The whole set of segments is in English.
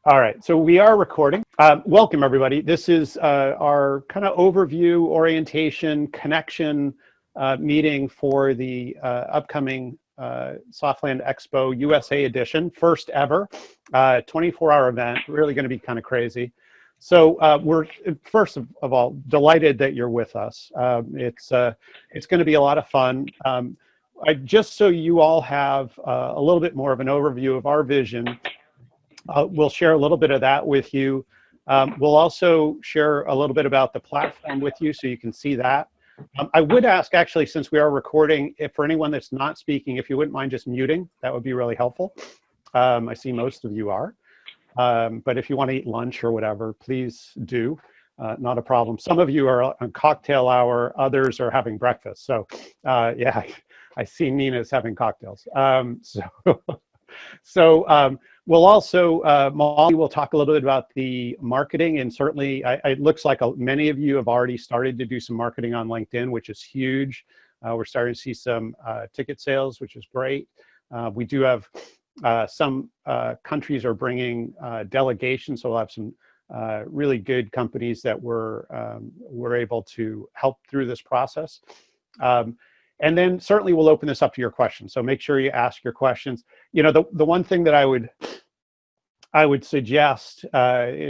All right, so we are recording. Welcome, everybody. This is our kind of overview, orientation, connection meeting for the upcoming Softland Expo USA edition, first ever, 24-hour event, really going to be kind of crazy. So we're, first of all, delighted that you're with us. It's going to be a lot of fun. Just so you all have a little bit more of an overview of our vision, we'll share a little bit of that with you. We'll also share a little bit about the platform with you so you can see that. I would ask, actually, since we are recording, if for anyone that's not speaking, if you wouldn't mind just muting, that would be really helpful. I see most of you are. But if you want to eat lunch or whatever, please do. Not a problem. Some of you are on cocktail hour, others are having breakfast. So yeah, I see Nina's having cocktails. We'll also, Molly will talk a little bit about the marketing, and certainly it looks like many of you have already started to do some marketing on LinkedIn, which is huge. We're starting to see some ticket sales, which is great. We do have some countries are bringing delegations, so we'll have some really good companies that we're able to help through this process. And then certainly we'll open this up to your questions. So make sure you ask your questions. You know, the one thing that I would suggest,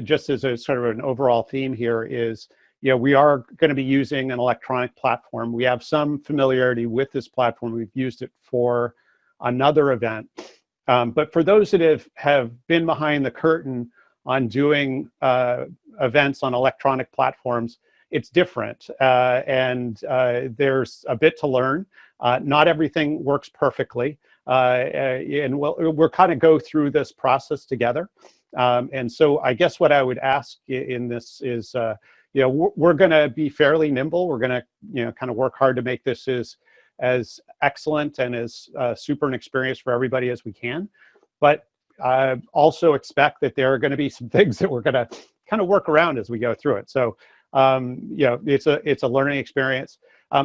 just as a sort of an overall theme here is, you know, we are going to be using an electronic platform. We have some familiarity with this platform. We've used it for another event. But for those that have been behind the curtain on doing events on electronic platforms, it's different, and there's a bit to learn. Not everything works perfectly, and we'll kind of go through this process together. And so I guess what I would ask in this is, you know, we're going to be fairly nimble. We're going to, you know, kind of work hard to make this as excellent and as super an experience for everybody as we can. But also expect that there are going to be some things that we're going to kind of work around as we go through it. So you know, it's a learning experience.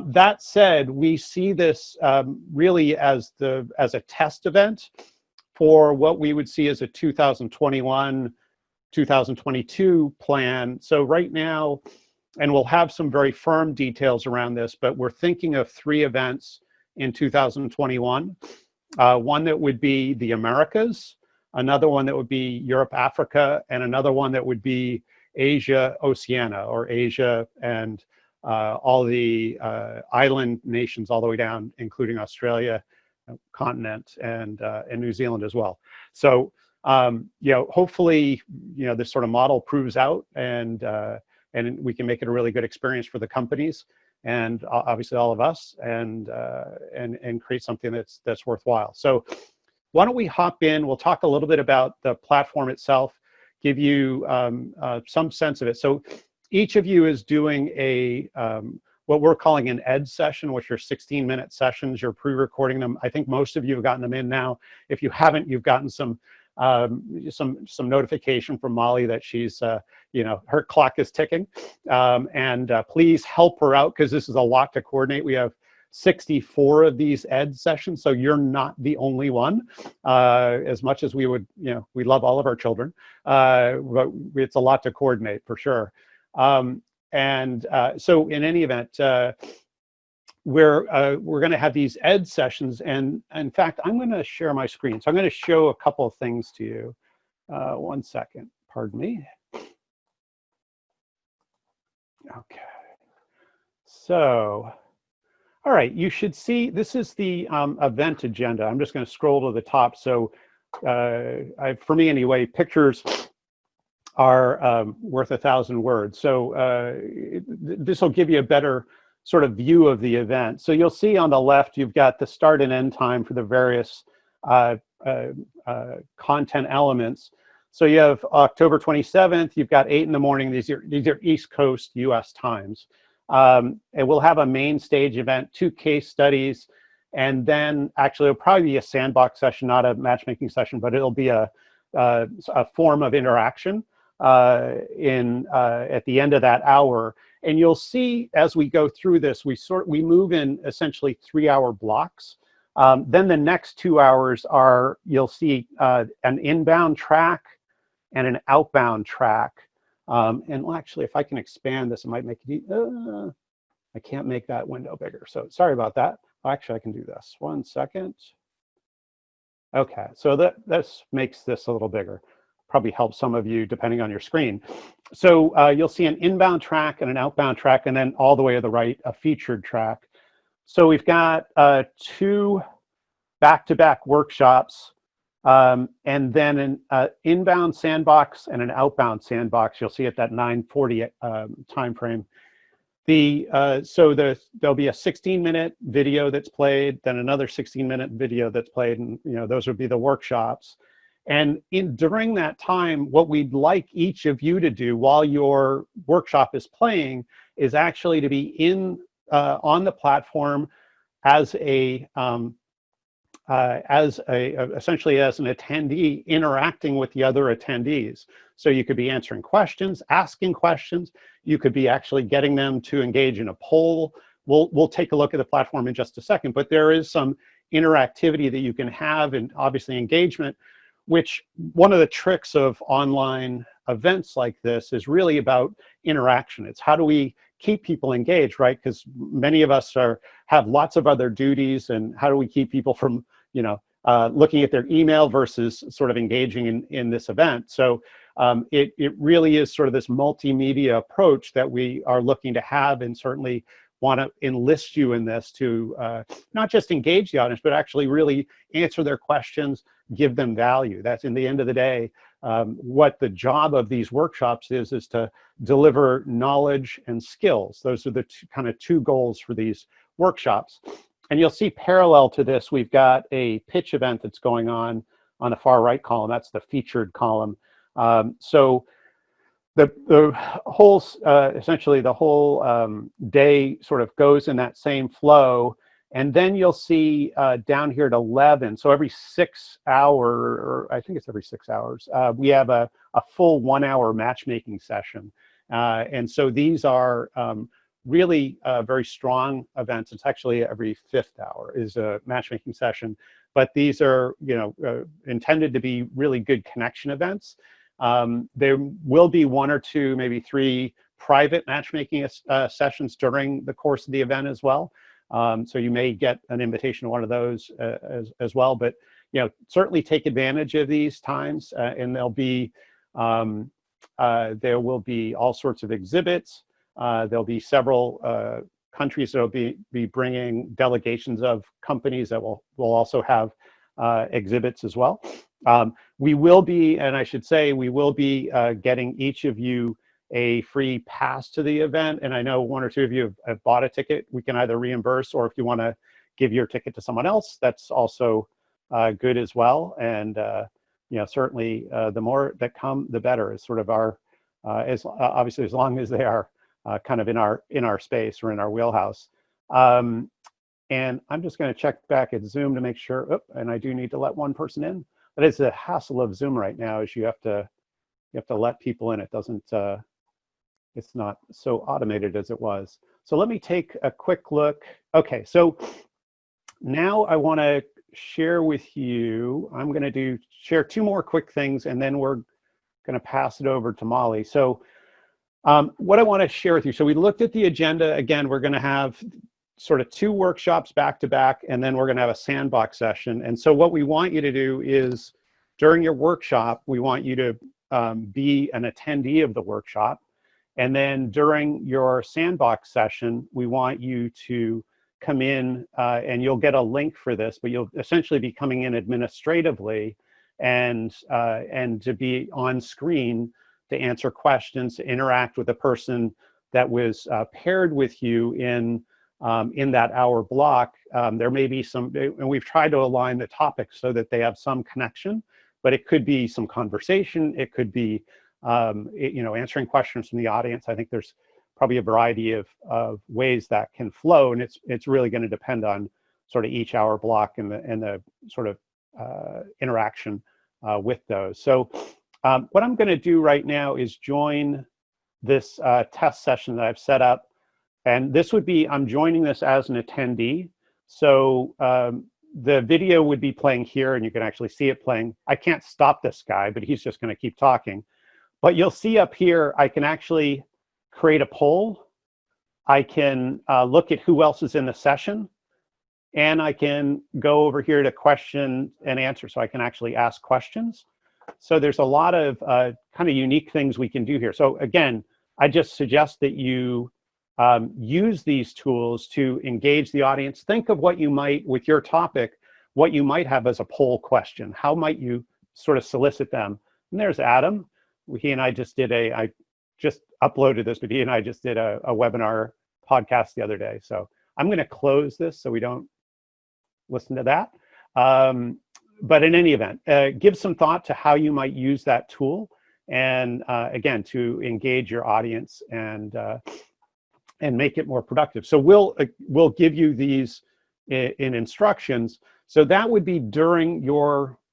That said, we see this really as a test event for what we would see as a 2021, 2022 plan. So right now, and we'll have some very firm details around this, but we're thinking of 3 events in 2021. One that would be the Americas, another one that would be Europe, Africa, and another one that would be Asia, Oceania, or Asia and all the island nations all the way down, including Australia, continent, and New Zealand as well. So, you know, hopefully, you know, this sort of model proves out, and we can make it a really good experience for the companies and obviously all of us, and create something that's worthwhile. So why don't we hop in? We'll talk a little bit about the platform itself, give you some sense of it. So each of you is doing what we're calling an ed session, which are 16-minute sessions. You're pre-recording them. I think most of you have gotten them in now. If you haven't, you've gotten some notification from Molly that she's, you know, her clock is ticking. And please help her out, because this is a lot to coordinate. We have 64 of these ed sessions, so you're not the only one. As much as we would, you know, we love all of our children, but it's a lot to coordinate for sure. So in any event, we're going to have these ed sessions, and in fact, I'm going to share my screen. So I'm going to show a couple of things to you. One second, pardon me. Okay. So, all right, you should see, this is the event agenda. I'm just going to scroll to the top. So for me anyway, pictures are worth 1,000 words. So this will give you a better sort of view of the event. So you'll see on the left, you've got the start and end time for the various content elements. So you have October 27th, you've got 8 in the morning. These are East Coast US times. And we'll have a main stage event, 2 case studies, and then actually it'll probably be a sandbox session, not a matchmaking session, but it'll be a form of interaction at the end of that hour. And you'll see as we go through this, we move in essentially 3-hour blocks. Then the next 2 hours are, you'll see an inbound track, and an outbound track. And actually, if I can expand this, it might make it, I can't make that window bigger. So sorry about that. Actually, I can do this. 1 second. Okay, so this makes this a little bigger. Probably helps some of you depending on your screen. So you'll see an inbound track and an outbound track, and then all the way to the right, a featured track. So we've got 2 back-to-back workshops, and then an inbound sandbox and an outbound sandbox. You'll see at that 9:40 time frame. There'll be a 16-minute video that's played, then another 16-minute video that's played, and those would be the workshops. And during that time, what we'd like each of you to do while your workshop is playing is actually to be on the platform as essentially as an attendee, interacting with the other attendees. So you could be answering questions, asking questions. You could be actually getting them to engage in a poll. We'll take a look at the platform in just a second, but there is some interactivity that you can have, and obviously engagement, which one of the tricks of online events like this is really about interaction. It's how do we keep people engaged, right? Because many of us have lots of other duties, and how do we keep people from looking at their email versus sort of engaging in this event? So it really is sort of this multimedia approach that we are looking to have, and certainly want to enlist you in this to not just engage the audience, but actually really answer their questions, give them value. That's, in the end of the day, what the job of these workshops is to deliver knowledge and skills. Those are the kind of 2 goals for these workshops. And you'll see parallel to this, we've got a pitch event that's going on the far right column. That's the featured column. So the whole, essentially the whole day sort of goes in that same flow. And then you'll see down here at 11, so every 6 hour, or I think it's every 6 hours, we have a full 1-hour matchmaking session. And so these are really very strong events. It's actually every 5th hour is a matchmaking session, but these are intended to be really good connection events. There will be 1 or 2, maybe 3 private matchmaking sessions during the course of the event as well. So you may get an invitation to one of those as well, but certainly take advantage of these times, and there will be all sorts of exhibits. There'll be several countries that will be bringing delegations of companies that will also have exhibits as well. We will be, and I should say, we will be getting each of you a free pass to the event. And I know 1 or 2 of you have bought a ticket. We can either reimburse, or if you want to give your ticket to someone else, that's also good as well. And certainly the more that come, the better. Is sort of our, obviously as long as they are kind of in our space or in our wheelhouse. And I'm just going to check back at Zoom to make sure. And I do need to let 1 person in. But it's the hassle of Zoom right now, is you have to let people in. It doesn't. It's not so automated as it was. So let me take a quick look. Okay, so now I want to share with you. I'm going to share 2 more quick things, and then we're going to pass it over to Molly. So what I want to share with you. So we looked at the agenda. Again, we're going to have sort of 2 workshops back to back, and then we're going to have a sandbox session. And so what we want you to do is, during your workshop, we want you to be an attendee of the workshop. And then during your sandbox session, we want you to come in, and you'll get a link for this, but you'll essentially be coming in administratively and to be on screen to answer questions, to interact with the person that was paired with you in that hour block. There may be some, and we've tried to align the topics so that they have some connection, but it could be some conversation. It could be answering questions from the audience. I think there's probably a variety of ways that can flow, and it's really going to depend on sort of each hour block and the sort of interaction with those. So what I'm going to do right now is join this test session that I've set up, and this would be, I'm joining this as an attendee. So the video would be playing here, and you can actually see it playing. I can't stop this guy, but he's just going to keep talking. But you'll see up here, I can actually create a poll. I can look at who else is in the session, and I can go over here to question and answer, so I can actually ask questions. So there's a lot of kind of unique things we can do here. So again, I just suggest that you use these tools to engage the audience. Think of what you might, with your topic, what you might have as a poll question. How might you sort of solicit them? And there's Adam. He and I just did I just uploaded this, but he and I just did a webinar podcast the other day. So I'm going to close this so we don't listen to that. But in any event, give some thought to how you might use that tool, and again, to engage your audience and make it more productive. So we'll give you these in instructions. So that would be during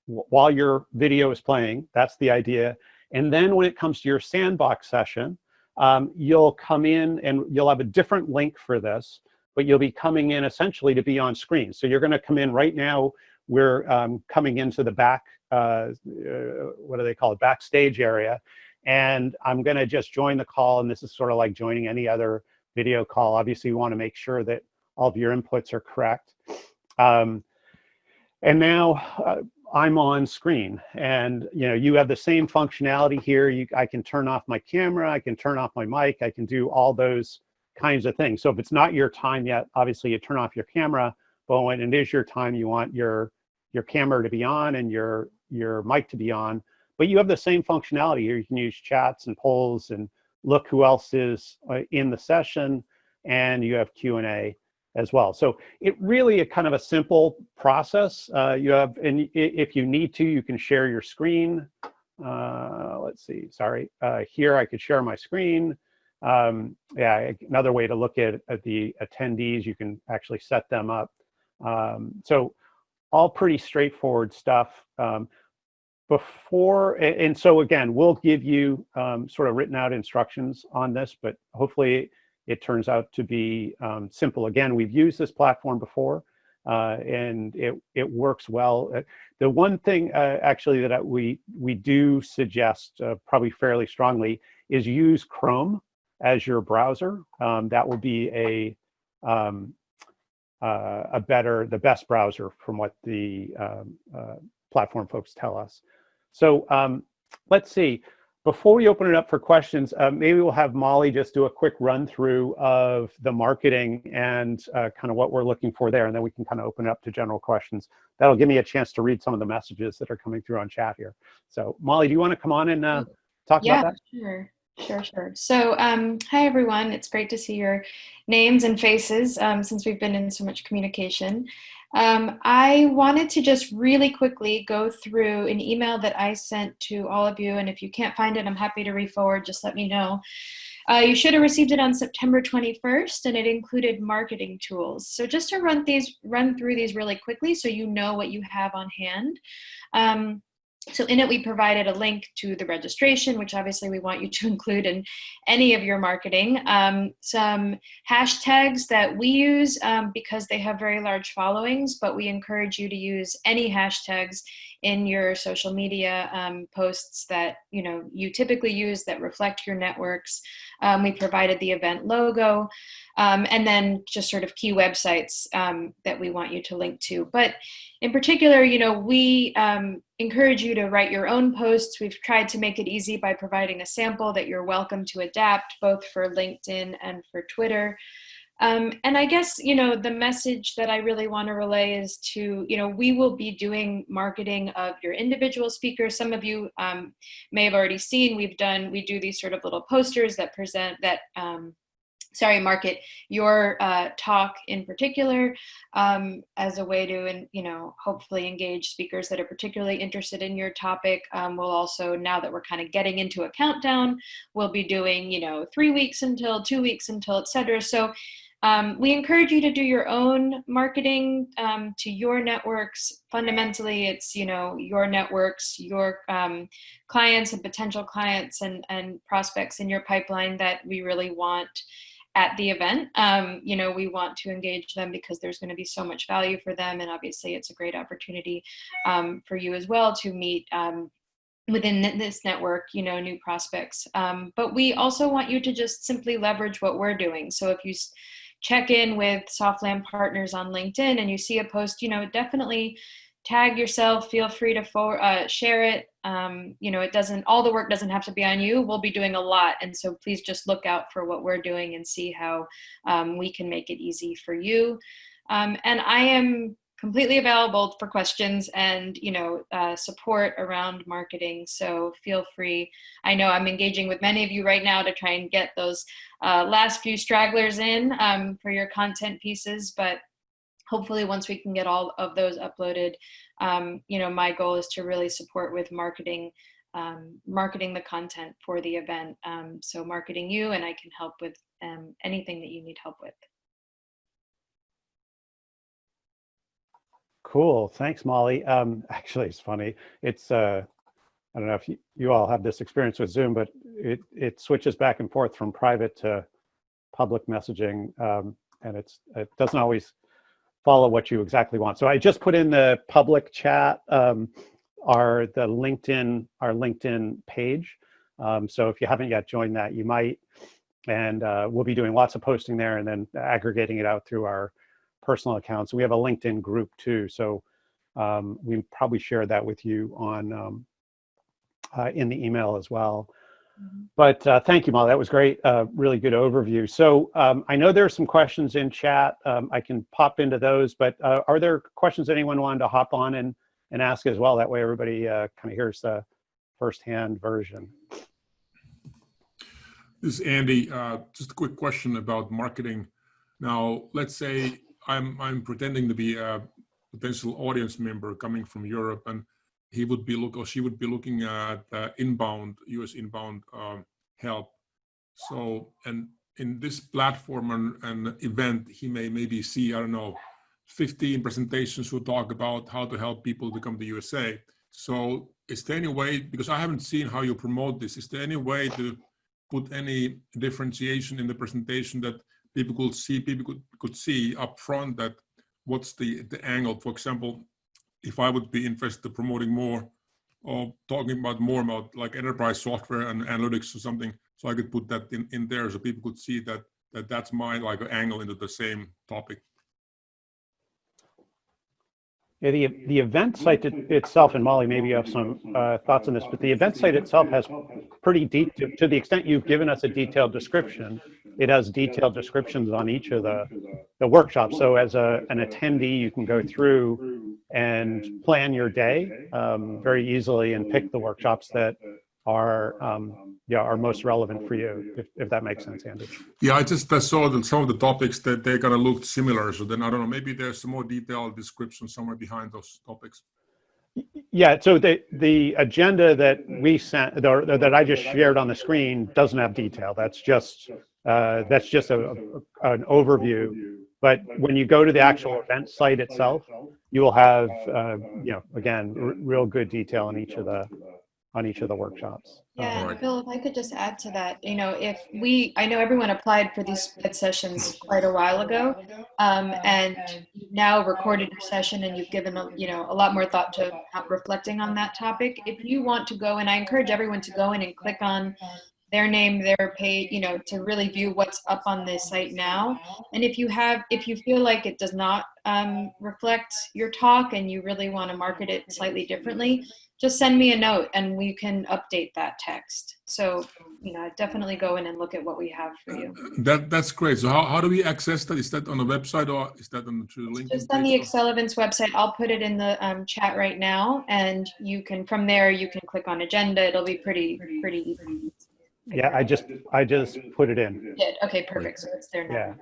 while your video is playing. That's the idea. And then when it comes to your sandbox session, you'll come in and you'll have a different link for this, but you'll be coming in essentially to be on screen. So you're going to come in right now. We're coming into the back, what do they call it, backstage area. And I'm going to just join the call. And this is sort of like joining any other video call. Obviously, you want to make sure that all of your inputs are correct. And now I'm on screen, and you have the same functionality here. I can turn off my camera, I can turn off my mic, I can do all those kinds of things. So if it's not your time yet, obviously you turn off your camera, but when it is your time, you want your camera to be on and your mic to be on. But you have the same functionality here. You can use chats and polls and look who else is in the session, and you have Q&A as well. So it really is kind of a simple process. And if you need to, you can share your screen. Let's see, sorry. Here I could share my screen. Yeah, another way to look at the attendees, you can actually set them up. So all pretty straightforward stuff. And so again, we'll give you sort of written out instructions on this, but hopefully it turns out to be simple. Again, we've used this platform before, and it works well. The one thing actually that we do suggest probably fairly strongly is use Chrome as your browser. That will be the best browser from what the platform folks tell us. So let's see. Before we open it up for questions, maybe we'll have Molly just do a quick run through of the marketing and kind of what we're looking for there, and then we can kind of open it up to general questions. That'll give me a chance to read some of the messages that are coming through on chat here. So Molly, do you want to come on and talk about that? Sure. So hi, everyone. It's great to see your names and faces since we've been in so much communication. I wanted to just really quickly go through an email that I sent to all of you, and if you can't find it, I'm happy to re-forward. Just let me know. You should have received it on September 21st, and it included marketing tools. So just to run through these really quickly so you know what you have on hand. So in it, we provided a link to the registration, which obviously we want you to include in any of your marketing. Some hashtags that we use because they have very large followings, but we encourage you to use any hashtags in your social media posts that you typically use that reflect your networks. We provided the event logo, and then just sort of key websites that we want you to link to. But in particular, we encourage you to write your own posts. We've tried to make it easy by providing a sample that you're welcome to adapt, both for LinkedIn and for Twitter. And I guess, the message that I really want to relay is to, we will be doing marketing of your individual speakers. Some of you may have already seen, we do these sort of little posters that market your talk in particular as a way to, hopefully engage speakers that are particularly interested in your topic. We'll also, now that we're kind of getting into a countdown, we'll be doing, 3 weeks until, 2 weeks until, etc. So we encourage you to do your own marketing to your networks. Fundamentally, it's, your networks, your clients and potential clients and prospects in your pipeline that we really want at the event. You know, we want to engage them because there's going to be so much value for them. And obviously it's a great opportunity for you as well to meet within this network, you know, new prospects. But we also want you to just simply leverage what we're doing. So if you check in with Softland Partners on LinkedIn and you see a post, you know, definitely tag yourself, feel free to share it. You know, all the work doesn't have to be on you. We'll be doing a lot. And so please just look out for what we're doing and see how we can make it easy for you. And I am completely available for questions and, you know, support around marketing. So feel free. I know I'm engaging with many of you right now to try and get those last few stragglers in for your content pieces, but hopefully once we can get all of those uploaded, you know, my goal is to really support with marketing the content for the event. So marketing you, and I can help with anything that you need help with. Cool. Thanks, Molly. Actually, it's funny. It's I don't know if you all have this experience with Zoom, but it switches back and forth from private to public messaging, and it doesn't always follow what you exactly want. So I just put in the public chat our LinkedIn page. So if you haven't yet joined that, you might, and we'll be doing lots of posting there and then aggregating it out through our personal accounts. We have a LinkedIn group too, so we probably shared that with you on in the email as well. Mm-hmm. But thank you, Molly. That was great. Really good overview. So I know there are some questions in chat. I can pop into those, but are there questions anyone wanted to hop on and ask as well? That way everybody kind of hears the firsthand version. This is Andy. Just a quick question about marketing. Now, let's say I'm pretending to be a potential audience member coming from Europe, and he would be she would be looking at US inbound help. So, and in this platform and event, he may maybe see, I don't know, 15 presentations who talk about how to help people to come to USA. So is there any way, because I haven't seen how you promote this, is there any way to put any differentiation in the presentation that people could see up front, that what's the angle? For example, if I would be interested in promoting more or talking about more about like enterprise software and analytics or something, so I could put that in there so people could see that's my like angle into the same topic. Yeah, the event site itself, and Molly, maybe you have some thoughts on this, but the event site itself has pretty detailed, to the extent you've given us a detailed description, it has detailed descriptions on each of the workshops. So as an attendee, you can go through and plan your day very easily and pick the workshops that are most relevant for you, if that makes sense, Andy. Yeah, I saw that some of the topics that they're gonna look similar. So then I don't know, maybe there's some more detailed description somewhere behind those topics. Yeah, so the agenda that we sent, that I just shared on the screen, doesn't have detail. That's just an overview. But when you go to the actual event site itself, you will have, again, real good detail on each of the workshops. Yeah, and Bill, if I could just add to that, I know everyone applied for these split sessions quite a while ago, and you've now recorded your session and you've given a lot more thought to reflecting on that topic. If you want to go, and I encourage everyone to go in and click on their name, their page, to really view what's up on this site now. And if you feel like it does not reflect your talk and you really want to market it slightly differently, just send me a note and we can update that text. So, definitely go in and look at what we have for you. That's great. So how do we access that? Is that on the website or is that on the LinkedIn? Just on the Excel Events website. I'll put it in the chat right now, and you can, from there, you can click on agenda. It'll be pretty easy. Yeah, I just put it in. Okay, perfect. So it's there now. Yeah.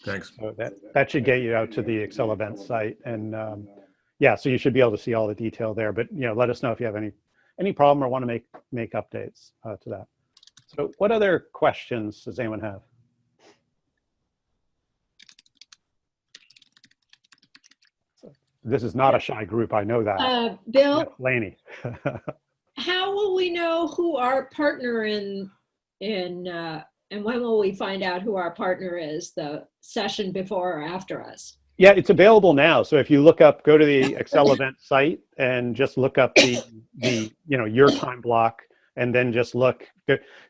Thanks. So that should get you out to the Excel Events site, and yeah, so you should be able to see all the detail there. But let us know if you have any problem or want to make updates to that. So, what other questions does anyone have? This is not a shy group, I know that. Bill, yeah, Lainey. How will we know who our partner in And when will we find out who our partner is, the session before or after us? Yeah, it's available now. So if you look up, go to the Excel event site and just look up the your time block, and then just look.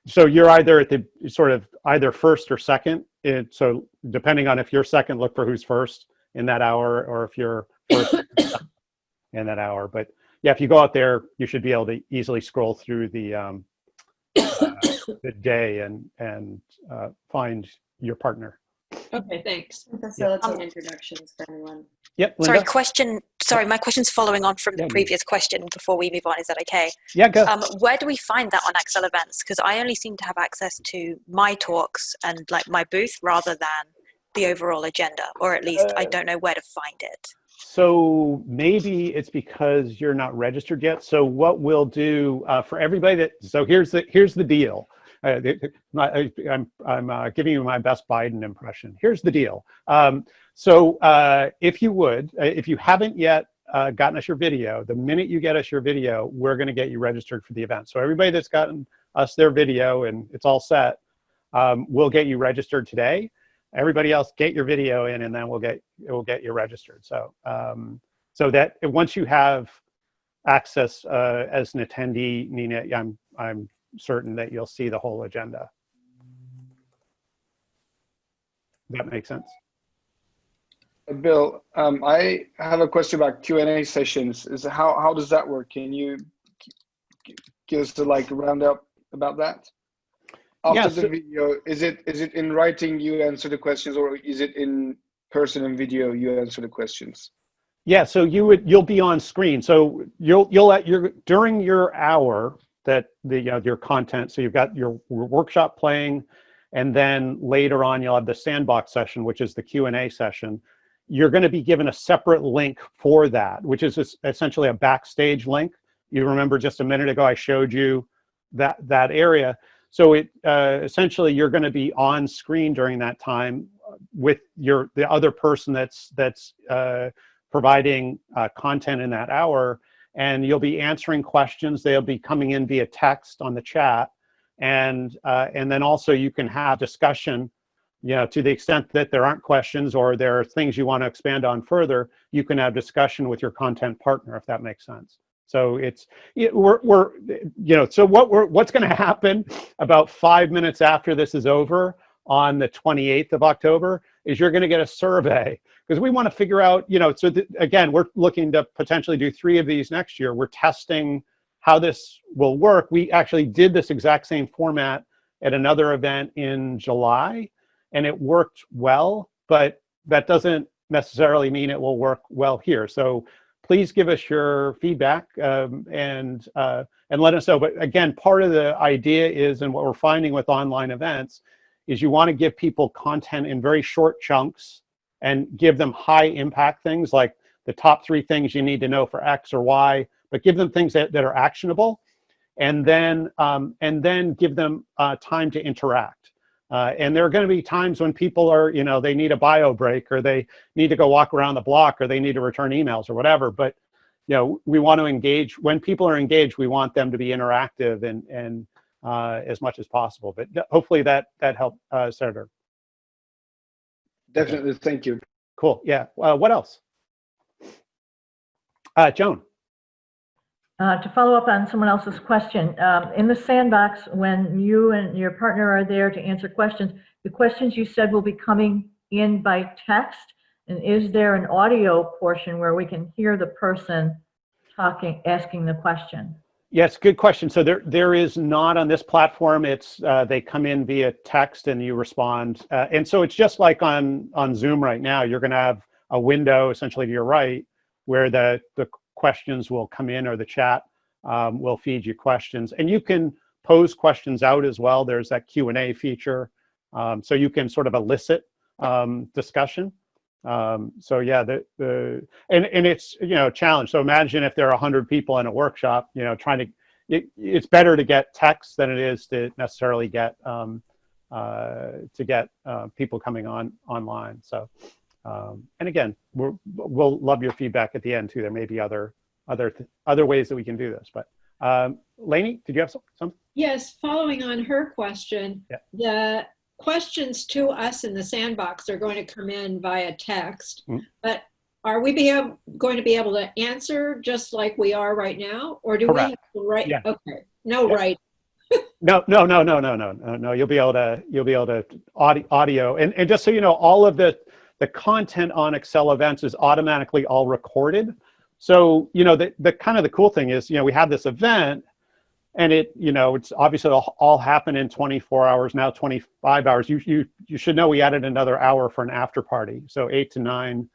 So you're either at the sort of either first or second. So depending on if you're second, look for who's first in that hour, or if you're first in that hour. But yeah, if you go out there, you should be able to easily scroll through the day and find your partner. Okay, thanks. Facilitate introductions for everyone. Yep, Linda? Sorry, my question's following on from the previous question before we move on. Is that okay? Yeah, go. Where do we find that on Excel events? Because I only seem to have access to my talks and like my booth rather than the overall agenda, or at least I don't know where to find it. So maybe it's because you're not registered yet. So what we'll do for everybody so here's the deal. I'm giving you my best Biden impression. Here's the deal. If you haven't yet gotten us your video, the minute you get us your video, we're going to get you registered for the event. So everybody that's gotten us their video and it's all set, we'll get you registered today. Everybody else, get your video in, and then we'll get you registered. So so that once you have access as an attendee, Nina, I'm certain that you'll see the whole agenda. Does that make sense? Bill, I have a question about Q&A sessions. How does that work? Can you give us a roundup about that? After the video, is it in writing you answer the questions, or is it in person and video you answer the questions? Yeah, so you'll be on screen. So during your hour that your content. So you've got your workshop playing, and then later on you'll have the sandbox session, which is the Q&A session. You're going to be given a separate link for that, which is essentially a backstage link. You remember just a minute ago I showed you that area. So essentially you're going to be on screen during that time with the other person that's providing content in that hour, and you'll be answering questions. They'll be coming in via text on the chat, and then also you can have discussion. To the extent that there aren't questions or there are things you want to expand on further, you can have discussion with your content partner, if that makes sense. So so what's going to happen about 5 minutes after this is over on the 28th of October is you're going to get a survey, because we want to figure out, again, we're looking to potentially do 3 of these next year. We're testing how this will work. We actually did this exact same format at another event in July, and it worked well, but that doesn't necessarily mean it will work well here. So please give us your feedback and let us know. But again, part of the idea is, and what we're finding with online events, is you want to give people content in very short chunks and give them high impact things like the top 3 things you need to know for X or Y, but give them things that are actionable, and then give them time to interact. And there are going to be times when people are, they need a bio break, or they need to go walk around the block, or they need to return emails or whatever. But, we want to engage. When people are engaged, we want them to be interactive and as much as possible. But hopefully that helped, Senator. Definitely, okay. Thank you. Cool, yeah. What else? Joan. To follow up on someone else's question, in the sandbox, when you and your partner are there to answer questions, the questions you said will be coming in by text, and is there an audio portion where we can hear the person asking the question? Yes, good question. So there is not on this platform. It's they come in via text and you respond, and so it's just like on Zoom right now. You're going to have a window essentially to your right where the questions will come in, or the chat will feed you questions, and you can pose questions out as well. There's that Q&A feature, so you can sort of elicit discussion. So yeah, and it's a challenge. So imagine if there are 100 people in a workshop, it's better to get text than it is to necessarily get people coming online. So. And again, we'll love your feedback at the end too. There may be other ways that we can do this, but Lainey, did you have some? Yes, following on her question, Yeah. the questions to us in the sandbox are going to come in via text, but are we going to be able to answer just like we are right now, or do we Correct. have to write? Yeah. Okay, no, Yeah. right. No. You'll be able to audio, and just so you know, all of the content on Excel events is automatically all recorded. So the kind of the cool thing is, we have this event, and it's obviously all happen in 24 hours, now 25 hours. You should know we added another hour for an after party, so 8 to 9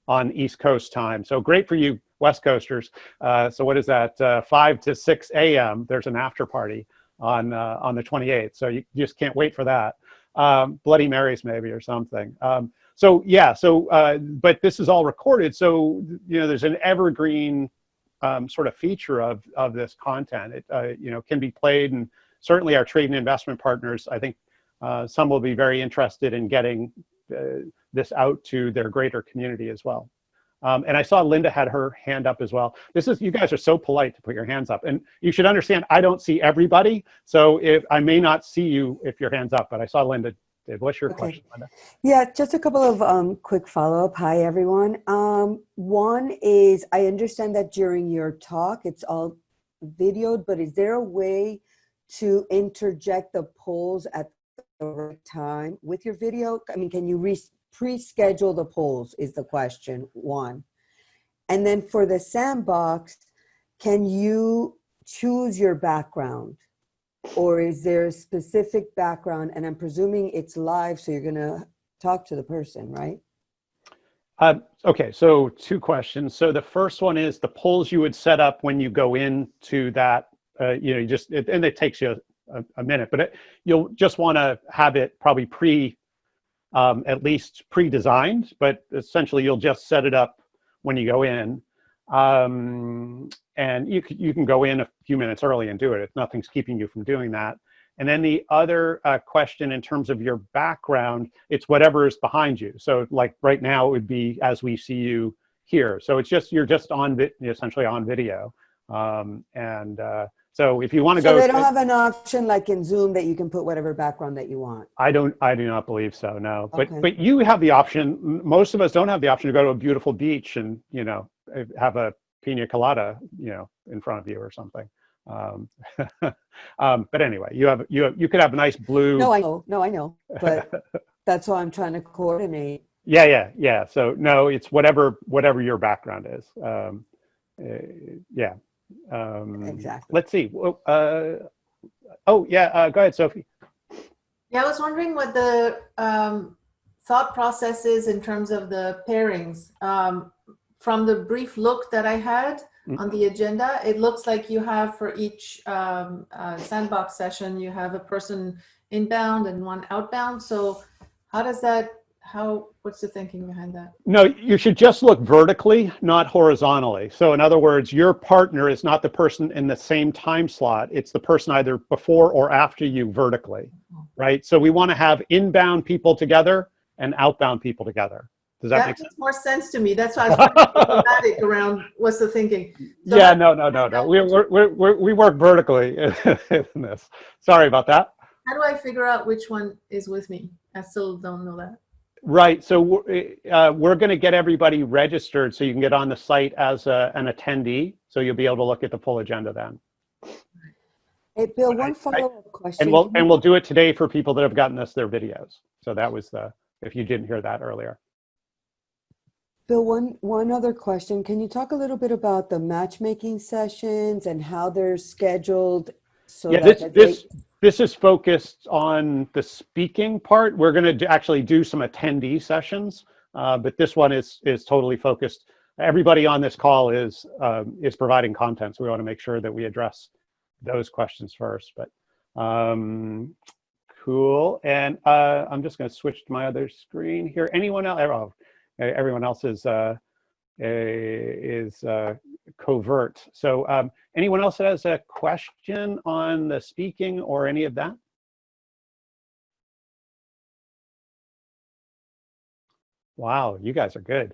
on East Coast time. So great for you West Coasters. So what is that? 5 to 6 a.m. There's an after party on the 28th. So you just can't wait for that. Bloody Marys maybe or something. But this is all recorded. So there's an evergreen sort of feature of this content. It can be played, and certainly our trade and investment partners, I think some will be very interested in getting this out to their greater community as well. And I saw Linda had her hand up as well. You guys are so polite to put your hands up, and you should understand I don't see everybody, so if I may not see you if your hand's up, but I saw Linda did. What's your question, Linda? Yeah, just a couple of quick follow-up. Hi, everyone. One is, I understand that during your talk, it's all videoed, but is there a way to interject the polls at the right time with your video? I mean, can you pre-schedule the polls is the question, one. And then for the sandbox, can you choose your background? Or is there a specific background? And I'm presuming it's live, so you're going to talk to the person, right? Okay, so 2 questions. So the first one is the polls you would set up when you go into that, and it takes you a minute, but you'll just want to have it probably at least pre-designed, but essentially you'll just set it up when you go in. And you can go in a few minutes early and do it if nothing's keeping you from doing that. And then the other question in terms of your background, it's whatever is behind you. So like right now it would be as we see you here. So you're just essentially on video. So if you want to go, so they don't have an option like in Zoom that you can put whatever background that you want. I do not believe so. No, Okay. but you have the option. Most of us don't have the option to go to a beautiful beach and have a pina colada in front of you or something. But anyway, you could have a nice blue. No, I know, but that's why I'm trying to coordinate. Yeah. So no, it's whatever your background is. Yeah. Exactly. Let's see. Go ahead, Sophie. Yeah, I was wondering what the thought process is in terms of the pairings. From the brief look that I had on the agenda, it looks like you have for each sandbox session, you have a person inbound and one outbound. So what's the thinking behind that? No, you should just look vertically, not horizontally. So in other words, your partner is not the person in the same time slot. It's the person either before or after you vertically, right? So we want to have inbound people together and outbound people together. Does that make sense? Makes more sense to me. That's why I was trying to be thematic around what's the thinking. So yeah, no. We work vertically in this. Sorry about that. How do I figure out which one is with me? I still don't know that. Right. So we're going to get everybody registered so you can get on the site as an attendee. So you'll be able to look at the full agenda then. Hey, Bill, one follow-up question. And we'll do it today for people that have gotten us their videos. So that was if you didn't hear that earlier. Bill, one other question. Can you talk a little bit about the matchmaking sessions and how they're scheduled? So this is focused on the speaking part. We're going to actually do some attendee sessions, but this one is totally focused. Everybody on this call is providing content, so we want to make sure that we address those questions first. But cool. And I'm just going to switch to my other screen here. Anyone else? Oh, everyone else is covert. So anyone else that has a question on the speaking or any of that? Wow, you guys are good.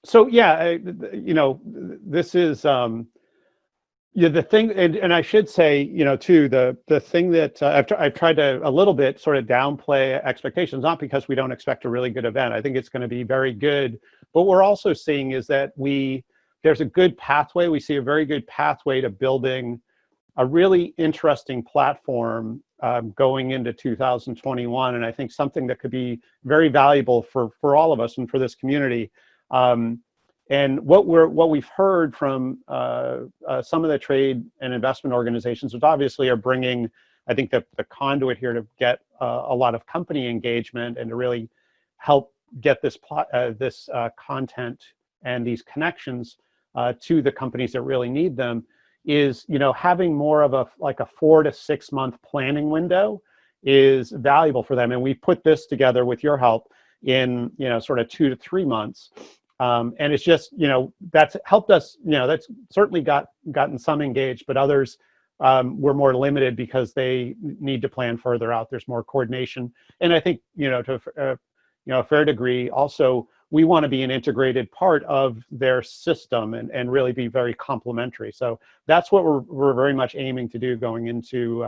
So yeah, this is Yeah, the thing, and I should say, too, the thing that I've tried to a little bit sort of downplay expectations, not because we don't expect a really good event. I think it's going to be very good. But what we're also seeing is that there's a good pathway. We see a very good pathway to building a really interesting platform going into 2021, and I think something that could be very valuable for all of us and for this community. And what we've heard from some of the trade and investment organizations, which obviously are bringing, I think, the conduit here to get a lot of company engagement and to really help get this content and these connections to the companies that really need them, is having more of a 4 to 6 month planning window is valuable for them. And we put this together with your help in sort of 2 to 3 months. And it's just, that's helped us, that's certainly gotten some engaged, but others were more limited because they need to plan further out. There's more coordination. And I think, to a fair degree, also, we want to be an integrated part of their system and really be very complementary. So that's what we're very much aiming to do going into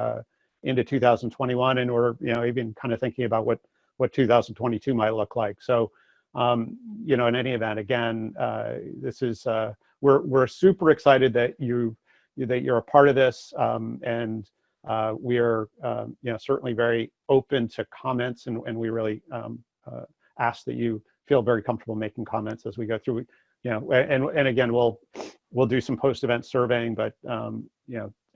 2021. And we're, even kind of thinking about what 2022 might look like. So, in any event, again, this is we're super excited that you're a part of this, and we're certainly very open to comments, and we really ask that you feel very comfortable making comments as we go through. And again, we'll do some post-event surveying, but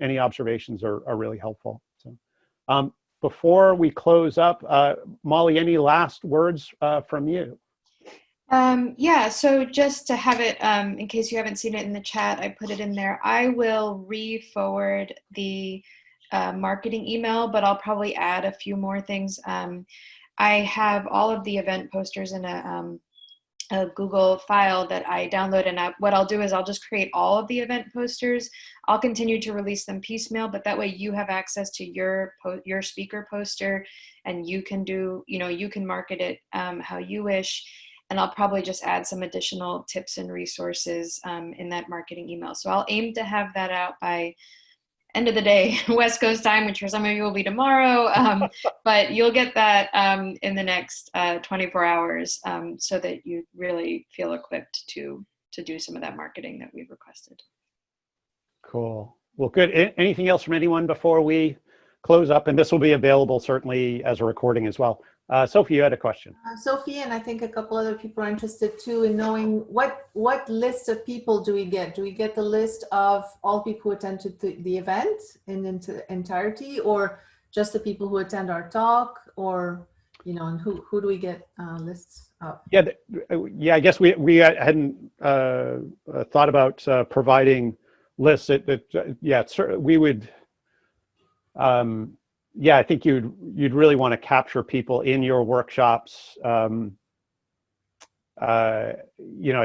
any observations are really helpful. So before we close up, Molly, any last words from you? Yeah, so just to have it, in case you haven't seen it in the chat, I put it in there. I will re-forward the marketing email, but I'll probably add a few more things. I have all of the event posters in a Google file that I download, and what I'll do is I'll just create all of the event posters. I'll continue to release them piecemeal, but that way you have access to your speaker poster, and you can do, you can market it how you wish. And I'll probably just add some additional tips and resources in that marketing email. So I'll aim to have that out by end of the day, West Coast time, which for some of you will be tomorrow, but you'll get that in the next 24 hours so that you really feel equipped to do some of that marketing that we've requested. Cool. Well, good. Anything else from anyone before we close up? And this will be available certainly as a recording as well. Sophie, you had a question. Sophie, and I think a couple other people are interested too in knowing what list of people do we get? Do we get the list of all people who attend to the event in entirety, or just the people who attend our talk, or and who do we get lists of? Yeah, I guess we hadn't thought about providing lists. We would. Yeah, I think you'd really want to capture people in your workshops. I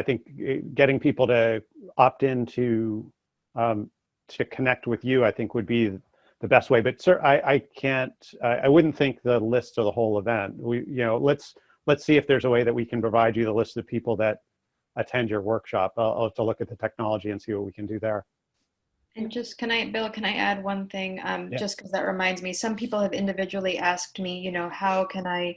think getting people to opt in to connect with you, I think, would be the best way. But sir, I wouldn't think the list of the whole event. Let's see if there's a way that we can provide you the list of people that attend your workshop. I'll have to look at the technology and see what we can do there. And just, Bill, can I add one thing? Just because that reminds me, some people have individually asked me, how can I,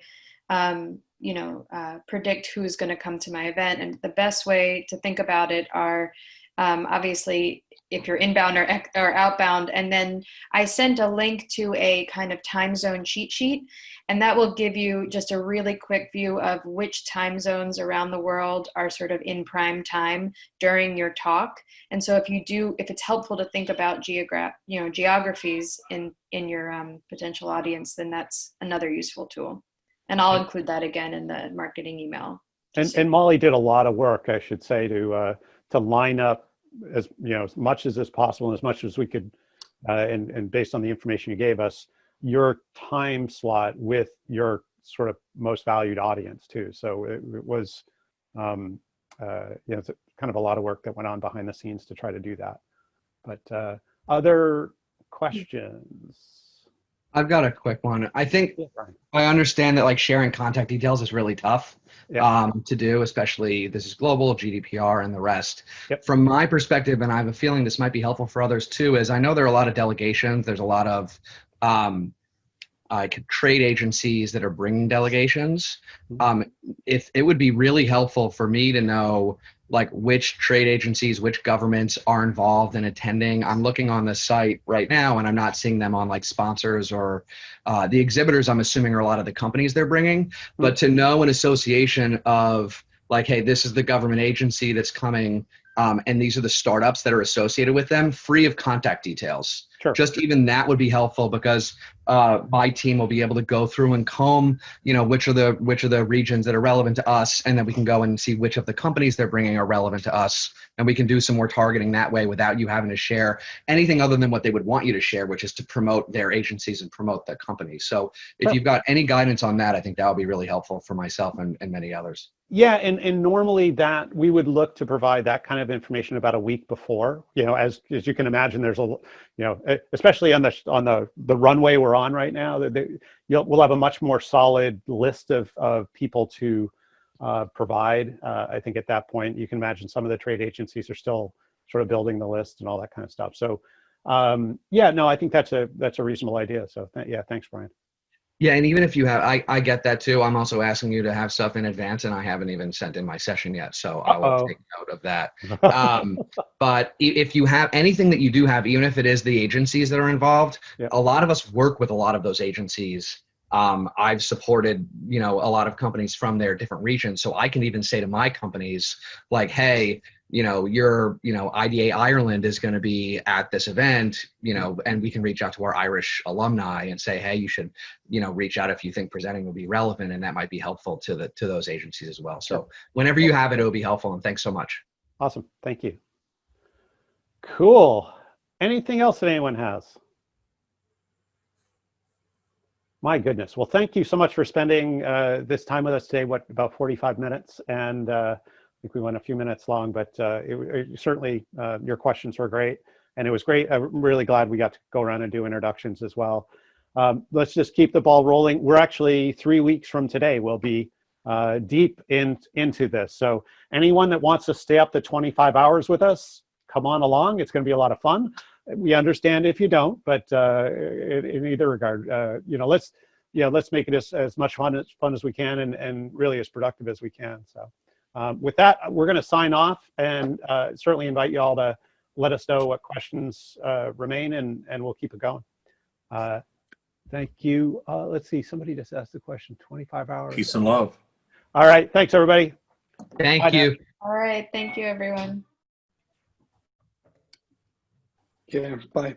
predict who's going to come to my event? And the best way to think about it are, obviously, if you're inbound or outbound. And then I sent a link to a kind of time zone cheat sheet, and that will give you just a really quick view of which time zones around the world are sort of in prime time during your talk. And so if it's helpful to think about geographies in your potential audience, then that's another useful tool. And I'll include that again in the marketing email. And Molly did a lot of work, I should say, to line up as much as is possible and as much as we could, and based on the information you gave us, your time slot with your sort of most valued audience too. So it was, it's kind of a lot of work that went on behind the scenes to try to do that. But other questions? I've got a quick one. I think I understand that like sharing contact details is really tough to do, especially this is global, GDPR and the rest. From my perspective, and I have a feeling this might be helpful for others too, is I know there are a lot of delegations. There's a lot of trade agencies that are bringing delegations. If it would be really helpful for me to know like which trade agencies, which governments are involved in attending. I'm looking on the site right now and I'm not seeing them on like sponsors or the exhibitors. I'm assuming are a lot of the companies they're bringing, but to know an association of like, hey, this is the government agency that's coming and these are the startups that are associated with them, free of contact details. Sure. Just even that would be helpful because my team will be able to go through and comb, you know, which are the regions that are relevant to us, and then we can go and see which of the companies they're bringing are relevant to us, and we can do some more targeting that way without you having to share anything other than what they would want you to share, which is to promote their agencies and promote the company. So if you've got any guidance on that, I think that would be really helpful for myself and many others. Yeah, and normally that we would look to provide that kind of information about a week before. You know, as you can imagine, there's a, you know, especially on the runway we're on right now, we'll have a much more solid list of people to provide. I think at that point, you can imagine some of the trade agencies are still sort of building the list and all that kind of stuff. So yeah, no, I think that's a reasonable idea. So yeah, thanks, Brian. Yeah, and even if you have, I get that too. I'm also asking you to have stuff in advance, and I haven't even sent in my session yet, so I will take note of that. But if you have anything that you do have, even if it is the agencies that are involved, a lot of us work with a lot of those agencies. I've supported, you know, a lot of companies from their different regions, so I can even say to my companies, like, hey, you know, IDA Ireland is going to be at this event, you know, and we can reach out to our Irish alumni and say, hey, you should, you know, reach out if you think presenting will be relevant, and that might be helpful to those agencies as well. So whenever you have it, it'll be helpful, and thanks so much. Awesome, thank you. Cool. Anything else that anyone has? My goodness. Well, thank you so much for spending this time with us today. What, about 45 minutes? And I think we went a few minutes long, but certainly your questions were great. And it was great. I'm really glad we got to go around and do introductions as well. Let's just keep the ball rolling. We're actually 3 weeks from today. We'll be deep into this. So anyone that wants to stay up to 25 hours with us, come on along. It's going to be a lot of fun. We understand if you don't, but in either regard, you know, let's make it as much fun as we can, and really as productive as we can. So with that, we're going to sign off, and certainly invite you all to let us know what questions remain, and we'll keep it going. Thank you. Let's see, somebody just asked the question, 25 hours. Peace and love. All right, thanks everybody. Thank you. All right, thank you everyone. Yeah, bye.